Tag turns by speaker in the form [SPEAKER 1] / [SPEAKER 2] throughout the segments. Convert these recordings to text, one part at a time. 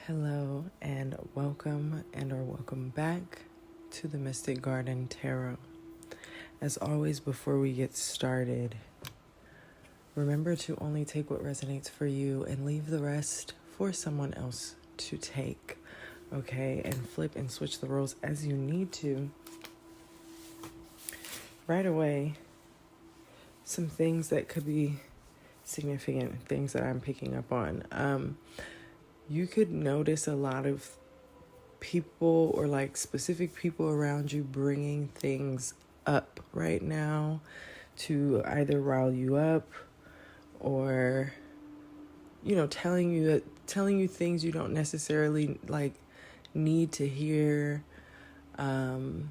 [SPEAKER 1] Hello and welcome back to the Mystic Garden Tarot. As always, before we get started, remember to only take what resonates for you and leave the rest for someone else to take, okay? And flip and switch the roles as you need to. Right away, some things that could be significant, things that I'm picking up on. You could notice a lot of people or like specific people around you bringing things up right now to either rile you up or, telling you things you don't necessarily like need to hear, telling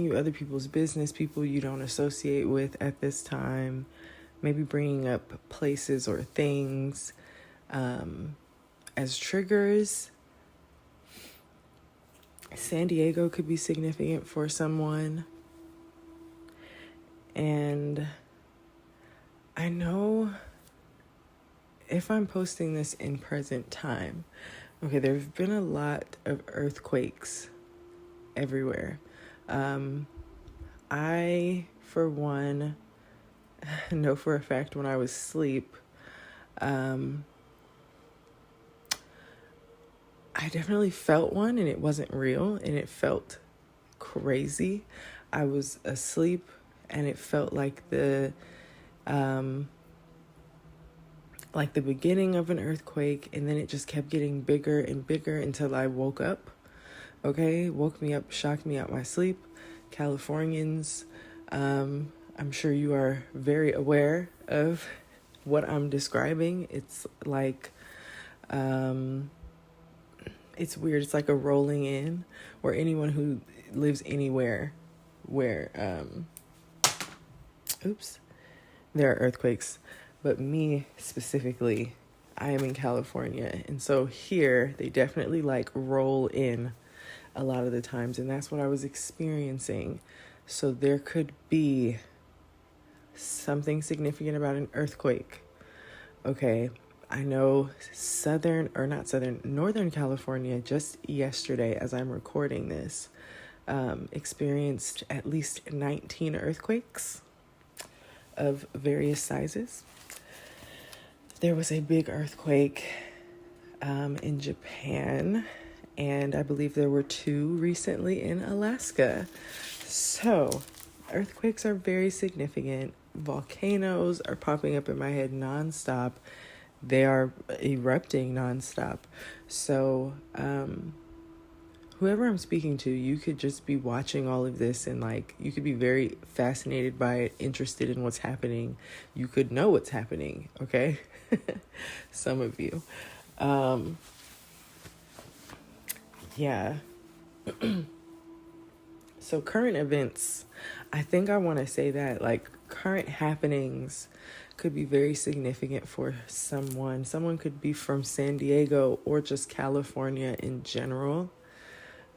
[SPEAKER 1] you other people's business, people you don't associate with at this time, maybe bringing up places or things as triggers. San Diego could be significant for someone. And I know if I'm posting this in present time, okay, there have been a lot of earthquakes everywhere. I, for one, know for a fact when I was asleep, I definitely felt one, and it wasn't real, and it felt crazy. I was asleep, and it felt like the beginning of an earthquake, and then it just kept getting bigger and bigger until I woke up. Okay, woke me up, shocked me out my sleep. Californians, I'm sure you are very aware of what I'm describing. It's like, it's weird. It's like a rolling in, or anyone who lives anywhere where, there are earthquakes. But me specifically, I am in California. And so here they definitely like roll in a lot of the times. And that's what I was experiencing. So there could be something significant about an earthquake. Okay. I know Northern California just yesterday, as I'm recording this, experienced at least 19 earthquakes of various sizes. There was a big earthquake in Japan, and I believe there were 2 recently in Alaska. So earthquakes are very significant. Volcanoes are popping up in my head nonstop. They are erupting nonstop. So, whoever I'm speaking to, you could just be watching all of this and like, you could be very fascinated by it, interested in what's happening. You could know what's happening. Okay. Some of you. Yeah. So current events, I think I want to say that like current happenings could be very significant for someone. Someone could be from San Diego or just California in general.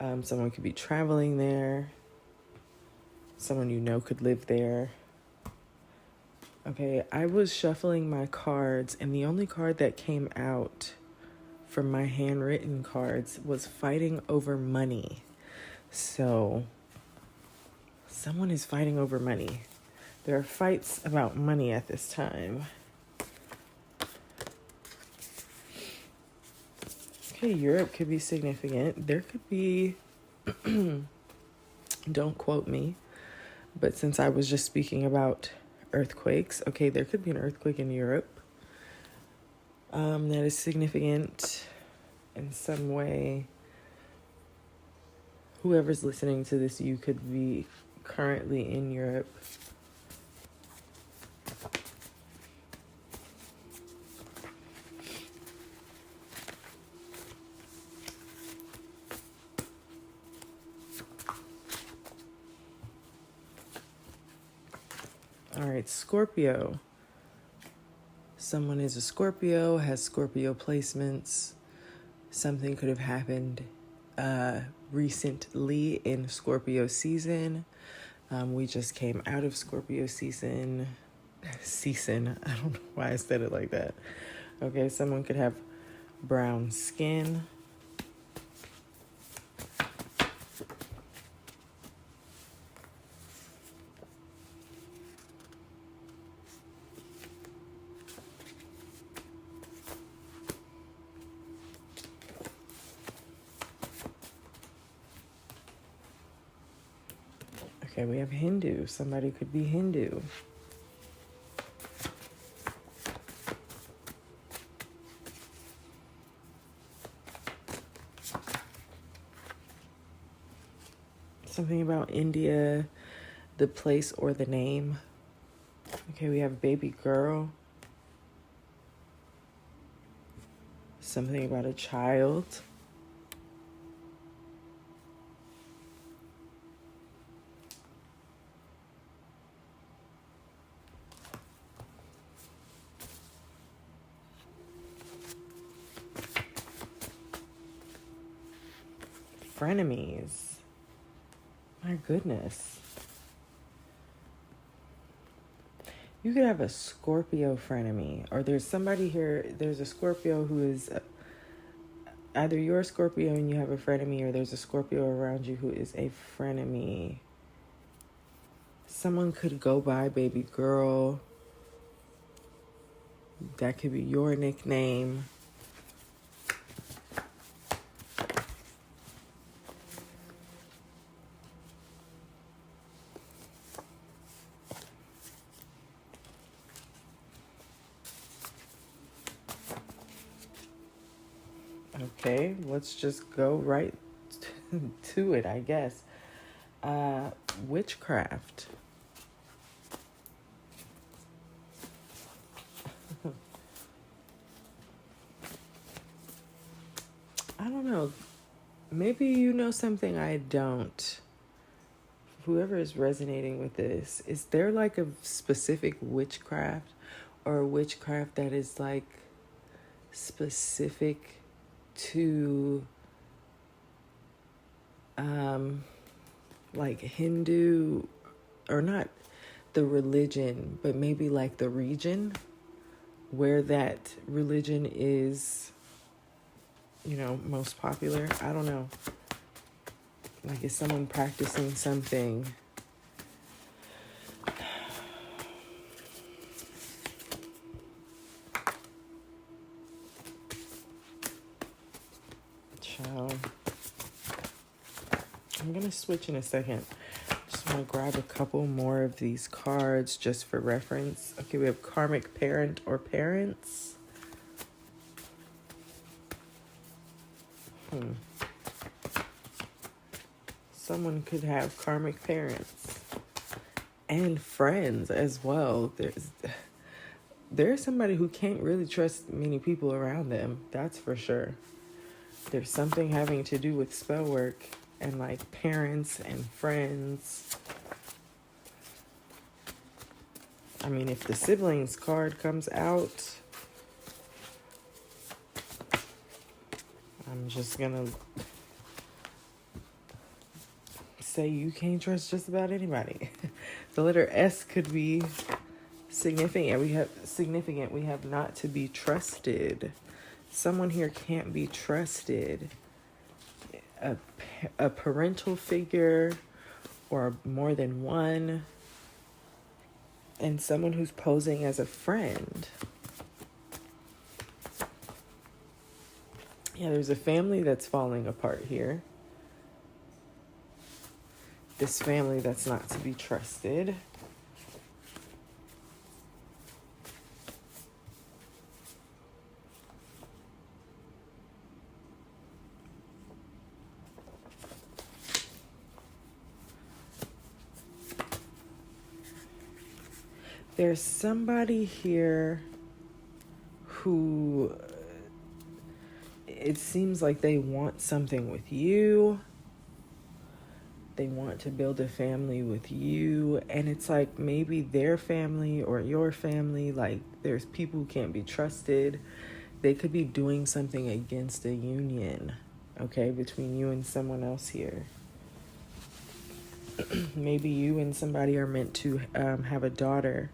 [SPEAKER 1] Someone could be traveling there. Someone you know could live there. Okay, I was shuffling my cards, and the only card that came out from my handwritten cards was fighting over money. So, someone is fighting over money. There are fights about money at this time. Okay, Europe could be significant. There could be, don't quote me, but since I was just speaking about earthquakes, okay, there could be an earthquake in Europe that is significant in some way. Whoever's listening to this, you could be currently in Europe. All right, Scorpio. Someone is a Scorpio, has Scorpio placements. Something could have happened recently in Scorpio season. We just came out of Scorpio season. I don't know why I said it like that. Okay, someone could have brown skin. Okay, we have Hindu. Somebody could be Hindu. Something about India, the place or the name. Okay, we have baby girl. Something about a child. Frenemies. My goodness. You could have a Scorpio frenemy, or there's somebody here, there's a Scorpio who is either you're a Scorpio and you have a frenemy, or there's a Scorpio around you who is a frenemy. Someone could go by baby girl. That could be your nickname. Okay, let's just go right to it, I guess. Witchcraft. I don't know. Maybe you know something I don't. Whoever is resonating with this, is there like a specific witchcraft or a witchcraft that is like specific to like Hindu, or not the religion, but maybe like the region where that religion is, you know, most popular? I don't know. Like, is someone practicing something? Child. I'm going to switch in a second. Just want to grab a couple more of these cards just for reference. Okay, we have karmic parent or parents. Someone could have karmic parents and friends as well. There's somebody who can't really trust many people around them. That's for sure. There's something having to do with spell work and like parents and friends. I mean, if the siblings card comes out, I'm just gonna say you can't trust just about anybody. The letter S could be significant. We have not to be trusted. Someone here can't be trusted. A parental figure or more than one, and someone who's posing as a friend. Yeah, there's a family that's falling apart here. This family that's not to be trusted. There's somebody here who it seems like they want something with you. They want to build a family with you. And it's like maybe their family or your family, like there's people who can't be trusted. They could be doing something against a union, okay, between you and someone else here. Maybe you and somebody are meant to have a daughter.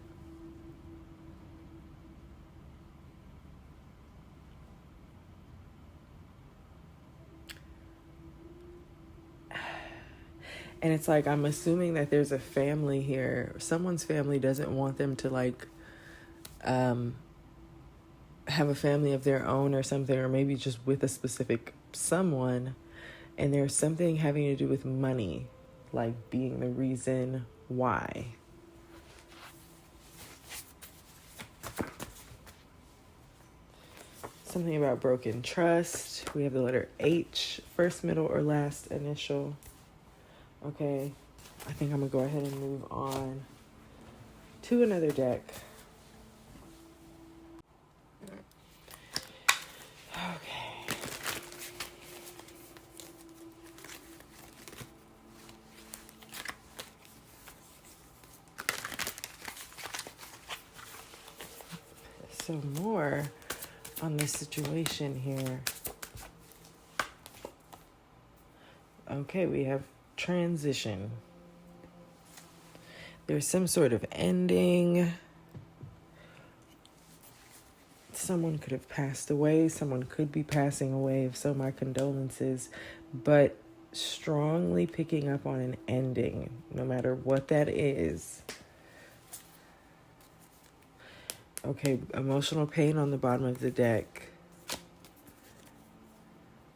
[SPEAKER 1] And it's like, I'm assuming that there's a family here. Someone's family doesn't want them to like have a family of their own or something, or maybe just with a specific someone. And there's something having to do with money, like being the reason why. Something about broken trust. We have the letter H, first, middle, or last initial. Okay, I think I'm going to go ahead and move on to another deck. Okay. So more on this situation here. Okay, we have transition. There's some sort of ending. Someone could have passed away. Someone could be passing away. If so, my condolences. But strongly picking up on an ending, no matter what that is. Okay, emotional pain on the bottom of the deck.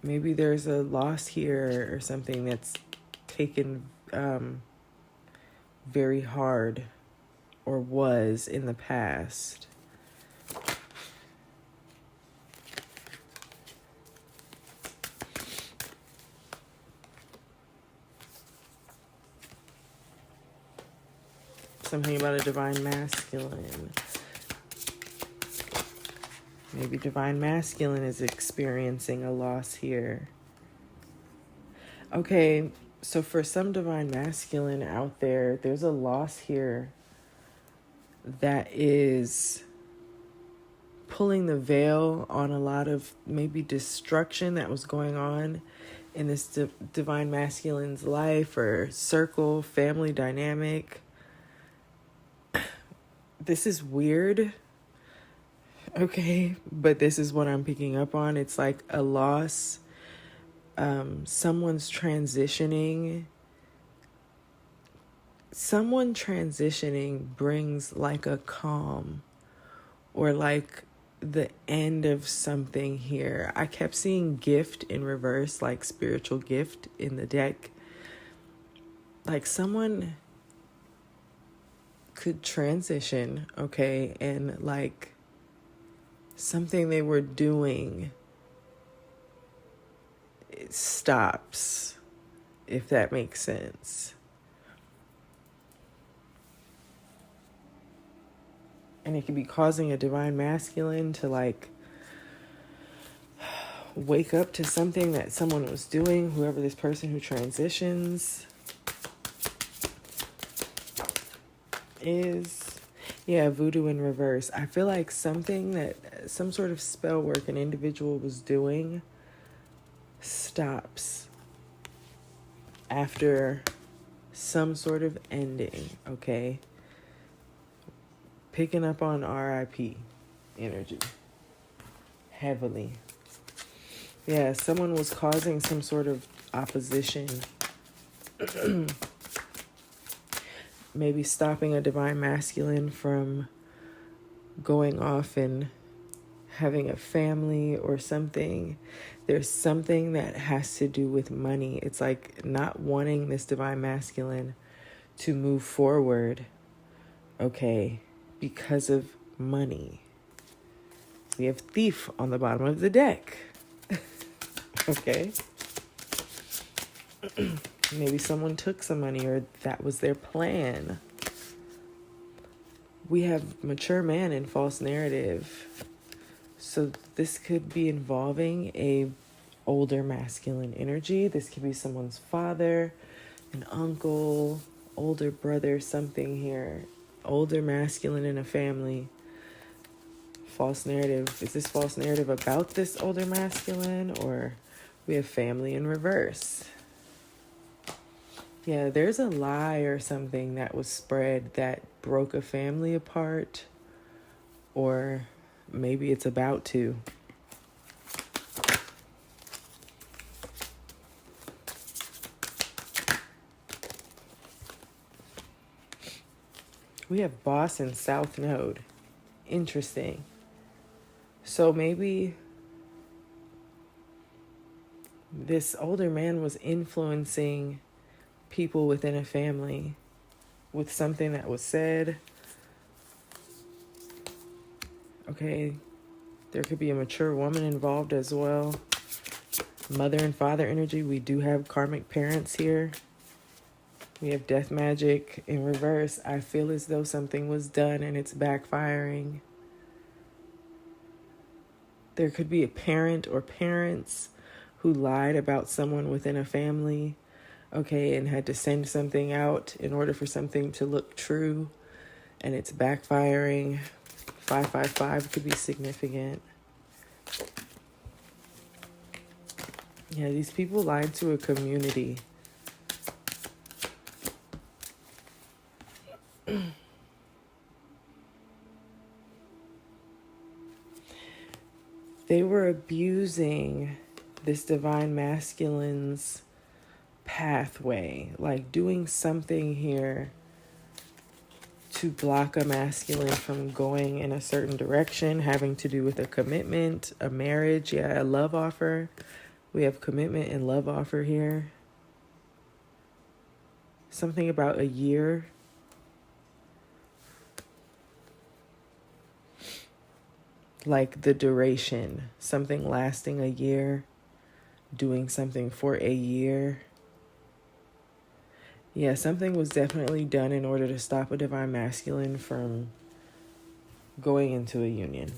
[SPEAKER 1] Maybe there's a loss here or something that's taken very hard or was in the past. Something about a divine masculine. Maybe divine masculine is experiencing a loss here. Okay, so for some divine masculine out there, there's a loss here that is pulling the veil on a lot of maybe destruction that was going on in this divine masculine's life or circle, family dynamic. This is weird. Okay, but this is what I'm picking up on. It's like a loss. Someone's transitioning. Someone transitioning brings like a calm or like the end of something here. I kept seeing gift in reverse, like spiritual gift in the deck. Like someone could transition, okay, and like something they were doing, it stops, if that makes sense. And it could be causing a divine masculine to like wake up to something that someone was doing, whoever this person who transitions is. Yeah, voodoo in reverse. I feel like something that, some sort of spell work an individual was doing stops after some sort of ending, okay? Picking up on RIP energy heavily. Yeah, someone was causing some sort of opposition. Maybe stopping a divine masculine from going off and having a family or something. There's something that has to do with money. It's like not wanting this divine masculine to move forward, okay, because of money. We have thief on the bottom of the deck. Okay. Maybe someone took some money or that was their plan. We have mature man in false narrative. So this could be involving a older masculine energy. This could be someone's father, an uncle, older brother, something here. Older masculine in a family. False narrative. Is this false narrative about this older masculine, or we have family in reverse? Yeah, there's a lie or something that was spread that broke a family apart, or maybe it's about to. We have boss and south node. Interesting. So maybe this older man was influencing people within a family with something that was said. Okay, there could be a mature woman involved as well. Mother and father energy. We do have karmic parents here. We have death magic in reverse. I feel as though something was done and it's backfiring. There could be a parent or parents who lied about someone within a family, okay, and had to send something out in order for something to look true, and it's backfiring. 555 could be significant. Yeah, these people lied to a community. They were abusing this divine masculine's pathway, like doing something here to block a masculine from going in a certain direction, having to do with a commitment, a marriage, a love offer. We have commitment and love offer here. Something about a year. Like the duration, something lasting a year, doing something for a year. Yeah, something was definitely done in order to stop a divine masculine from going into a union.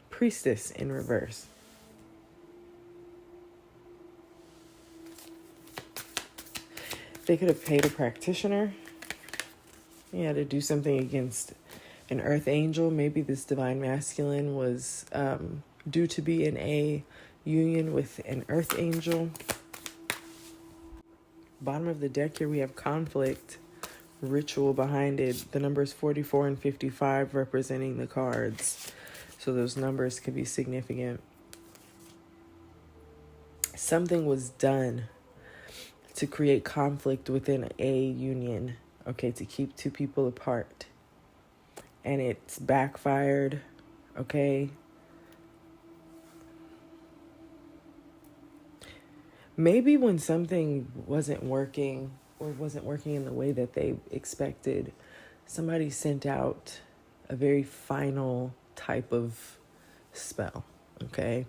[SPEAKER 1] Priestess in reverse. They could have paid a practitioner, to do something against an earth angel. Maybe this divine masculine was due to be in a union with an earth angel. Bottom of the deck here, we have conflict, ritual behind it. The numbers 44 and 55 representing the cards. So those numbers could be significant. Something was done to create conflict within a union, okay, to keep two people apart. And it's backfired, okay? Maybe when something wasn't working or wasn't working in the way that they expected, somebody sent out a very final type of spell, okay?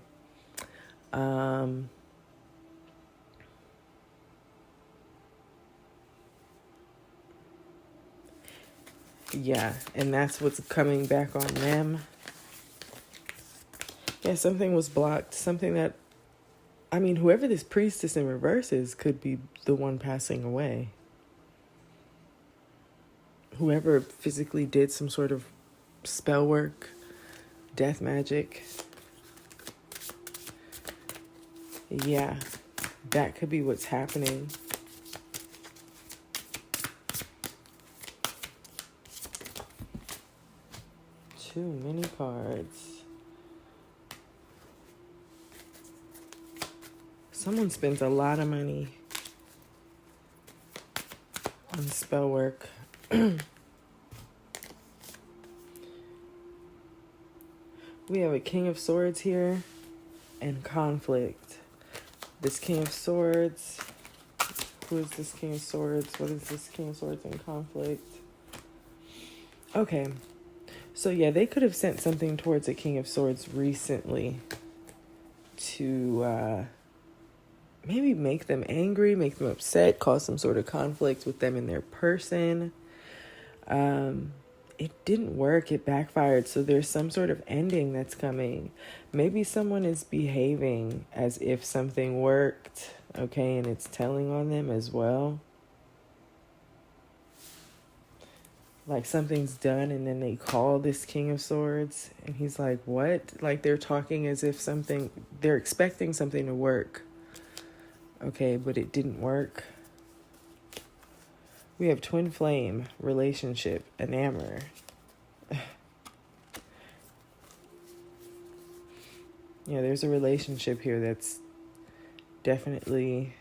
[SPEAKER 1] Yeah, and that's what's coming back on them. Yeah, something was blocked. Something that, whoever this priestess in reverse is could be the one passing away. Whoever physically did some sort of spell work, death magic. Yeah, that could be what's happening. Too many cards. Someone spends a lot of money on spell work. We have a King of Swords here and conflict. This King of Swords. Who is this King of Swords? What is this King of Swords in conflict? Okay. So yeah, they could have sent something towards a King of Swords recently to maybe make them angry, make them upset, cause some sort of conflict with them in their person. It didn't work. It backfired. So there's some sort of ending that's coming. Maybe someone is behaving as if something worked, okay, and it's telling on them as well. Like something's done and then they call this King of Swords and he's like, what? Like they're talking as if they're expecting something to work. Okay, but it didn't work. We have twin flame, relationship, enamour. Yeah, there's a relationship here that's definitely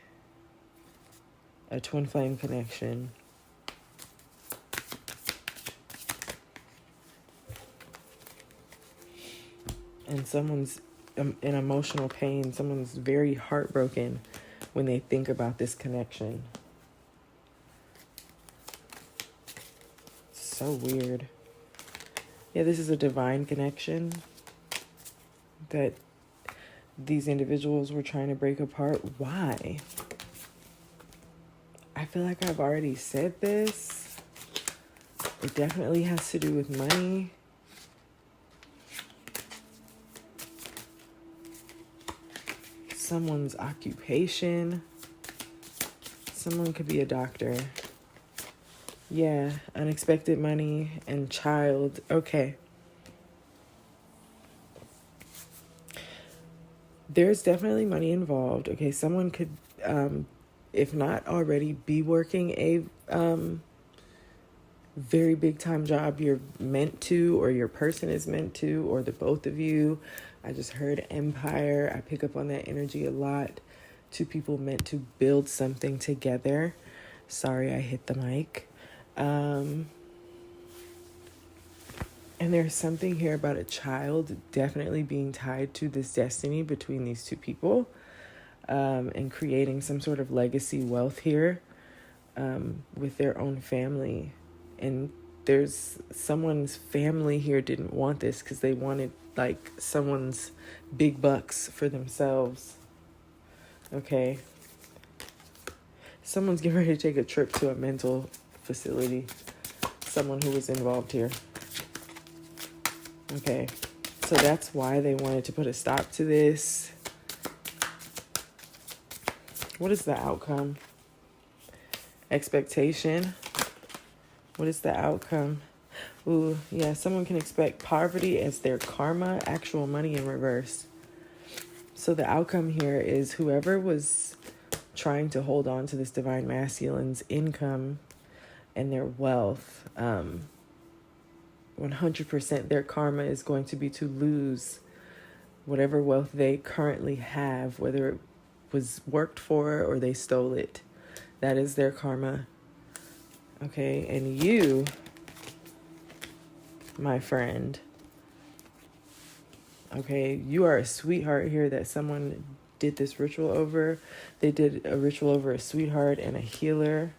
[SPEAKER 1] a twin flame connection. And someone's in emotional pain. Someone's very heartbroken when they think about this connection. So weird. Yeah, this is a divine connection that these individuals were trying to break apart. Why? I feel like I've already said this. It definitely has to do with money. Someone's occupation. Someone could be a doctor. Yeah, unexpected money and child. Okay. There's definitely money involved. Okay, someone could, if not already, be working a very big time job you're meant to, or your person is meant to, or the both of you. I just heard empire. I pick up on that energy a lot. Two people meant to build something together. Sorry, I hit the mic. And there's something here about a child definitely being tied to this destiny between these two people, and creating some sort of legacy wealth here, with their own family. And there's someone's family here didn't want this because they wanted like someone's big bucks for themselves. Okay. Someone's getting ready to take a trip to a mental facility. Someone who was involved here. Okay, so that's why they wanted to put a stop to this. What is the outcome? Expectation. What is the outcome? Ooh, yeah, someone can expect poverty as their karma, actual money in reverse. So the outcome here is whoever was trying to hold on to this divine masculine's income and their wealth, 100% their karma is going to be to lose whatever wealth they currently have, whether it was worked for or they stole it. That is their karma. Okay, and you, my friend, okay, you are a sweetheart here that someone did this ritual over. They did a ritual over a sweetheart and a healer.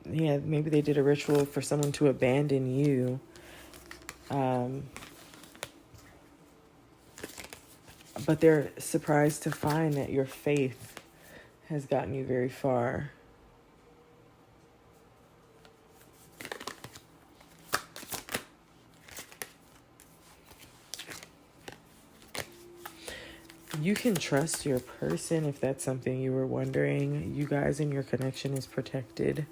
[SPEAKER 1] Yeah, maybe they did a ritual for someone to abandon you. But they're surprised to find that your faith has gotten you very far. You can trust your person if that's something you were wondering. You guys and your connection is protected.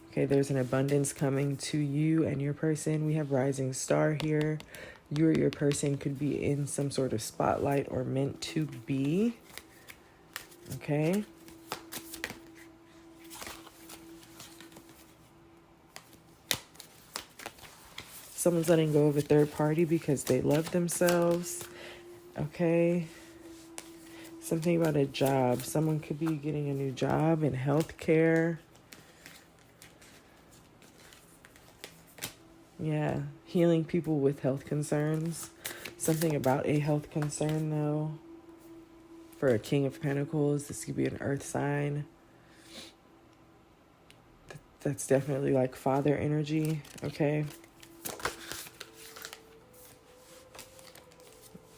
[SPEAKER 1] Okay, there's an abundance coming to you and your person. We have rising star here. You or your person could be in some sort of spotlight or meant to be. Okay. Someone's letting go of a third party because they love themselves. Okay. Something about a job. Someone could be getting a new job in healthcare. Yeah, healing people with health concerns. Something about a health concern, though. For a King of Pentacles, this could be an earth sign. That's definitely like father energy, okay?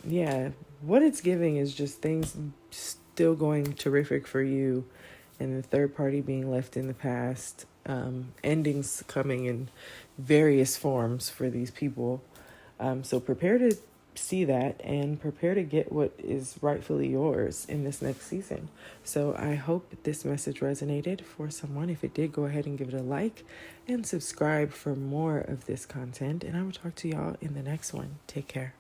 [SPEAKER 1] Yeah, what it's giving is just things still going terrific for you, and the third party being left in the past. Endings coming in various forms for these people. So prepare to see that and prepare to get what is rightfully yours in this next season. So I hope this message resonated for someone. If it did, go ahead and give it a like and subscribe for more of this content. And I will talk to y'all in the next one. Take care.